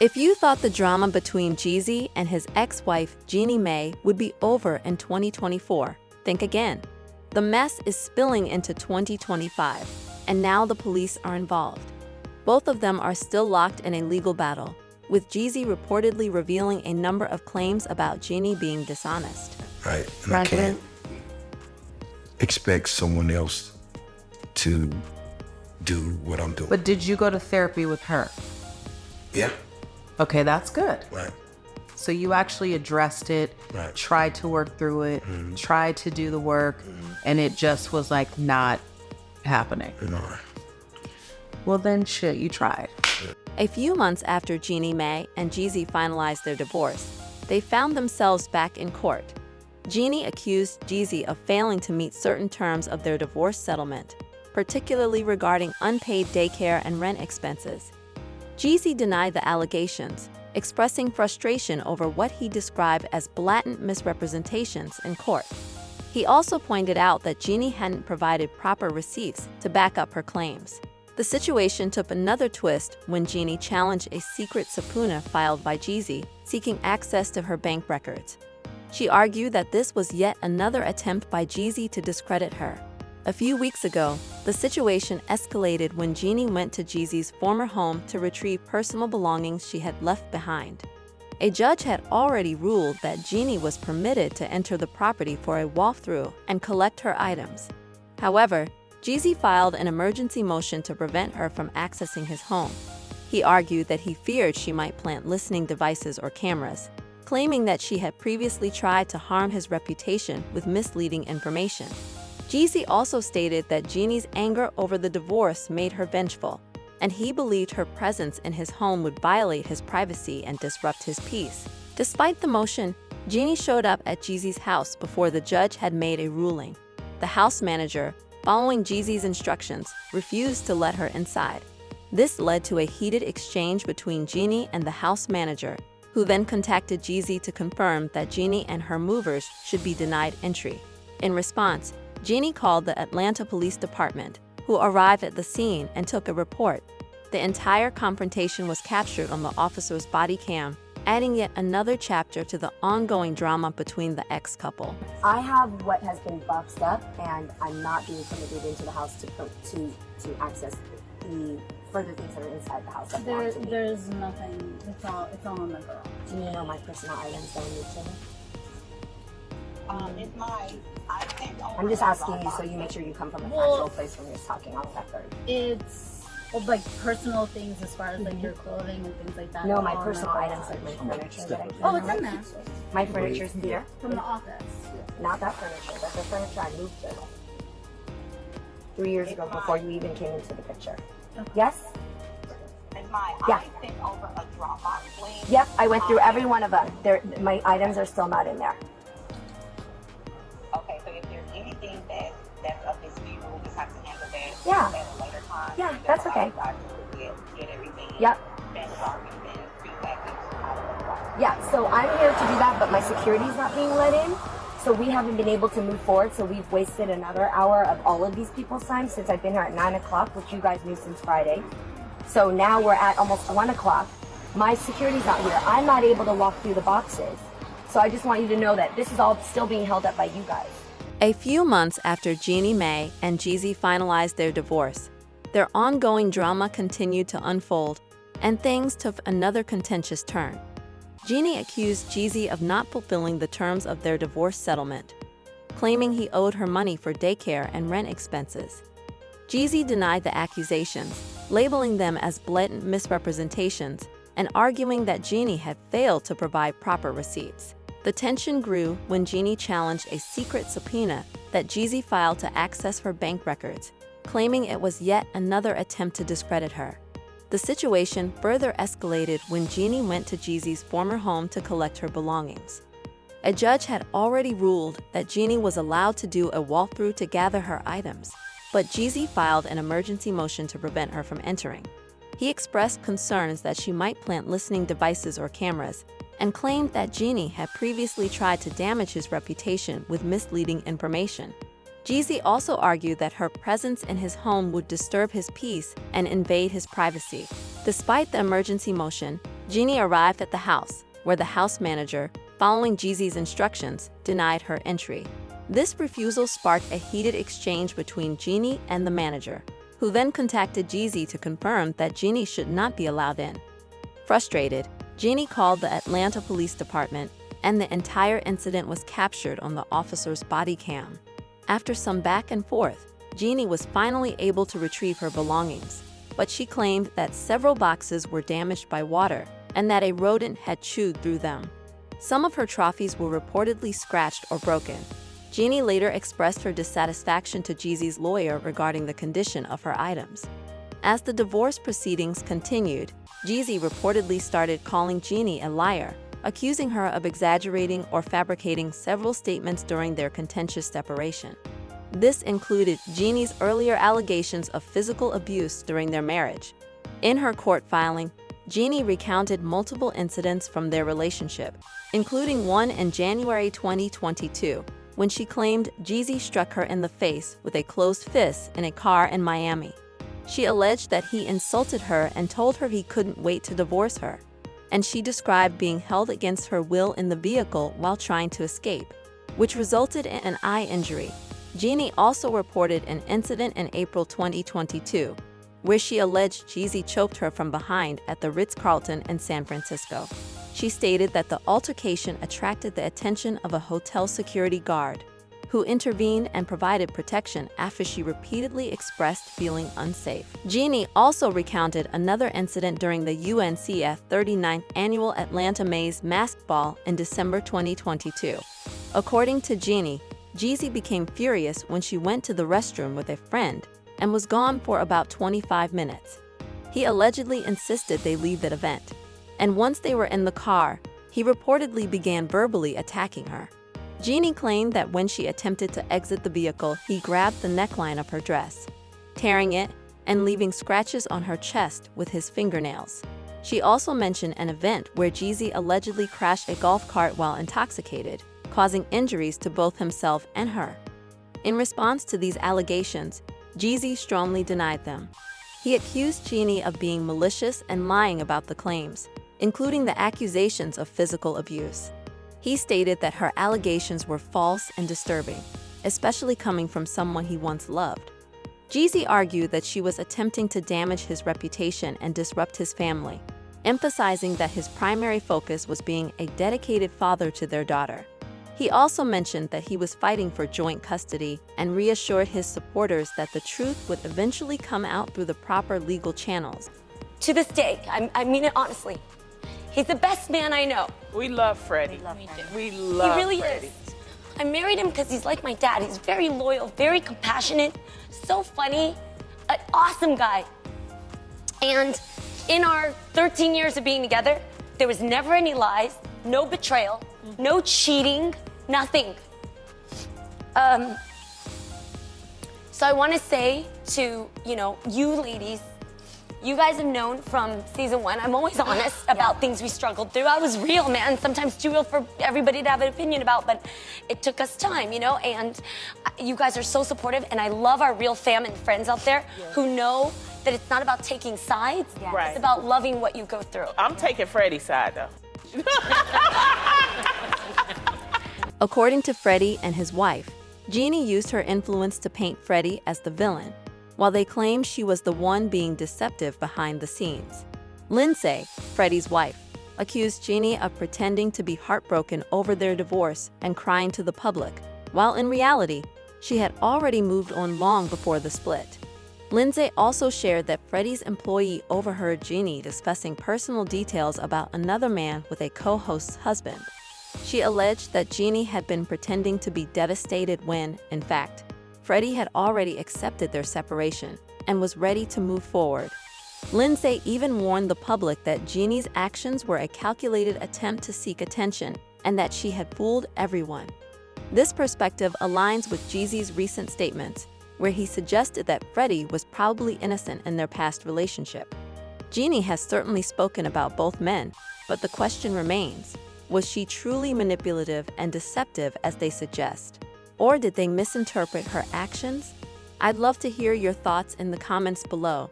If you thought the drama between Jeezy and his ex-wife Jeannie Mai would be over in 2024, think again. The mess is spilling into 2025, and now the police are involved. Both of them are still locked in a legal battle, with Jeezy reportedly revealing a number of claims about Jeannie being dishonest. Right, and I can't expect someone else to do what I'm doing. But did you go to therapy with her? Yeah. Okay, that's good. Right. So you actually addressed it, Right. tried to work through it, tried to do the work, and it just was like not happening. No. Well then shit, you tried. A few months after Jeannie Mai and Jeezy finalized their divorce, they found themselves back in court. Jeannie accused Jeezy of failing to meet certain terms of their divorce settlement, particularly regarding unpaid daycare and rent expenses. Jeezy denied the allegations, expressing frustration over what he described as blatant misrepresentations in court. He also pointed out that Jeannie hadn't provided proper receipts to back up her claims. The situation took another twist when Jeannie challenged a secret subpoena filed by Jeezy, seeking access to her bank records. She argued that this was yet another attempt by Jeezy to discredit her. A few weeks ago, the situation escalated when Jeannie went to Jeezy's former home to retrieve personal belongings she had left behind. A judge had already ruled that Jeannie was permitted to enter the property for a walkthrough and collect her items. However, Jeezy filed an emergency motion to prevent her from accessing his home. He argued that he feared she might plant listening devices or cameras, claiming that she had previously tried to harm his reputation with misleading information. Jeezy also stated that Jeannie's anger over the divorce made her vengeful, and he believed her presence in his home would violate his privacy and disrupt his peace. Despite the motion, Jeannie showed up at Jeezy's house before the judge had made a ruling. The house manager, following Jeezy's instructions, refused to let her inside. This led to a heated exchange between Jeannie and the house manager, who then contacted Jeezy to confirm that Jeannie and her movers should be denied entry. In response, Jeannie called the Atlanta Police Department, who arrived at the scene and took a report. The entire confrontation was captured on the officer's body cam, adding yet another chapter to the ongoing drama between the ex-couple. I have what has been boxed up, and I'm not being permitted into the house to access the further things that are inside the house. That belong to me. There's nothing. It's all on the girl. Do you know my personal items that I need to know? I'm just asking you so you make sure you come from a factual place when you're talking off record. It's like personal things as far as like your clothing and things like that. No, my all on personal the girl. items like my furniture that I keep. Oh, it's in there. My furniture's here. From the office. Not that furniture. That's the furniture I moved to 3 years ago before you even came into the picture. Okay. Yes? Yeah. I sent over a Dropbox link. Yep, I went through every one of them. My items are still not in there. Okay, so if there's anything that's of dispute, we'll just have to handle that Yeah. at a later time. Yeah, that's okay. Get everything. Yep. That's already been prepackaged out of the box. Yeah, so I'm here to do that, but my security's not being let in. So we haven't been able to move forward. So we've wasted another hour of all of these people's time since I've been here at 9 o'clock, which you guys knew since Friday. So now we're at almost 1 o'clock. My security's not here. I'm not able to walk through the boxes. So I just want you to know that this is all still being held up by you guys. A few months after Jeannie Mai and Jeezy finalized their divorce, their ongoing drama continued to unfold, and things took another contentious turn. Jeannie accused Jeezy of not fulfilling the terms of their divorce settlement, claiming he owed her money for daycare and rent expenses. Jeezy denied the accusations, labeling them as blatant misrepresentations and arguing that Jeannie had failed to provide proper receipts. The tension grew when Jeannie challenged a secret subpoena that Jeezy filed to access her bank records, claiming it was yet another attempt to discredit her. The situation further escalated when Jeannie went to Jeezy's former home to collect her belongings. A judge had already ruled that Jeannie was allowed to do a walkthrough to gather her items, but Jeezy filed an emergency motion to prevent her from entering. He expressed concerns that she might plant listening devices or cameras, and claimed that Jeannie had previously tried to damage his reputation with misleading information. Jeezy also argued that her presence in his home would disturb his peace and invade his privacy. Despite the emergency motion, Jeannie arrived at the house, where the house manager, following Jeezy's instructions, denied her entry. This refusal sparked a heated exchange between Jeannie and the manager, who then contacted Jeezy to confirm that Jeannie should not be allowed in. Frustrated, Jeannie called the Atlanta Police Department, and the entire incident was captured on the officer's body cam. After some back and forth, Jeannie was finally able to retrieve her belongings, but she claimed that several boxes were damaged by water and that a rodent had chewed through them. Some of her trophies were reportedly scratched or broken. Jeannie later expressed her dissatisfaction to Jeezy's lawyer regarding the condition of her items. As the divorce proceedings continued, Jeezy reportedly started calling Jeannie a liar, accusing her of exaggerating or fabricating several statements during their contentious separation. This included Jeannie's earlier allegations of physical abuse during their marriage. In her court filing, Jeannie recounted multiple incidents from their relationship, including one in January 2022, when she claimed Jeezy struck her in the face with a closed fist in a car in Miami. She alleged that he insulted her and told her he couldn't wait to divorce her, and she described being held against her will in the vehicle while trying to escape, which resulted in an eye injury. Jeannie also reported an incident in April 2022, where she alleged Jeezy choked her from behind at the Ritz-Carlton in San Francisco. She stated that the altercation attracted the attention of a hotel security guard, who intervened and provided protection after she repeatedly expressed feeling unsafe. Jeannie also recounted another incident during the UNCF 39th Annual Atlanta Maze Masked Ball in December 2022. According to Jeannie, Jeezy became furious when she went to the restroom with a friend and was gone for about 25 minutes. He allegedly insisted they leave the event, and once they were in the car, he reportedly began verbally attacking her. Jeannie claimed that when she attempted to exit the vehicle, he grabbed the neckline of her dress, tearing it and leaving scratches on her chest with his fingernails. She also mentioned an event where Jeezy allegedly crashed a golf cart while intoxicated, causing injuries to both himself and her. In response to these allegations, Jeezy strongly denied them. He accused Jeannie of being malicious and lying about the claims, including the accusations of physical abuse. He stated that her allegations were false and disturbing, especially coming from someone he once loved. Jeezy argued that she was attempting to damage his reputation and disrupt his family, emphasizing that his primary focus was being a dedicated father to their daughter. He also mentioned that he was fighting for joint custody and reassured his supporters that the truth would eventually come out through the proper legal channels. To this day, I mean it honestly, he's the best man I know. We love Freddie. We love He really Freddie. is. I married him because he's like my dad. He's very loyal, very compassionate, so funny, an awesome guy. And in our 13 years of being together, there was never any lies, no betrayal, no cheating, nothing. So I want to say to, you ladies, you guys have known from season 1, I'm always honest about things we struggled through. I was real, man, sometimes too real for everybody to have an opinion about, but it took us time, and you guys are so supportive, and I love our real fam and friends out there who know that it's not about taking sides, Right. It's about loving what you go through. I'm taking Freddie's side, though. According to Freddie and his wife, Jeannie used her influence to paint Freddie as the villain, while they claimed she was the one being deceptive behind the scenes. Lindsay, Freddie's wife, accused Jeannie of pretending to be heartbroken over their divorce and crying to the public, while in reality, she had already moved on long before the split. Lindsay also shared that Freddie's employee overheard Jeannie discussing personal details about another man with a co-host's husband. She alleged that Jeannie had been pretending to be devastated when, in fact, Freddie had already accepted their separation and was ready to move forward. Lindsay even warned the public that Jeannie's actions were a calculated attempt to seek attention and that she had fooled everyone. This perspective aligns with Jeezy's recent statements, where he suggested that Freddie was probably innocent in their past relationship. Jeannie has certainly spoken about both men, but the question remains, was she truly manipulative and deceptive as they suggest? Or did they misinterpret her actions? I'd love to hear your thoughts in the comments below.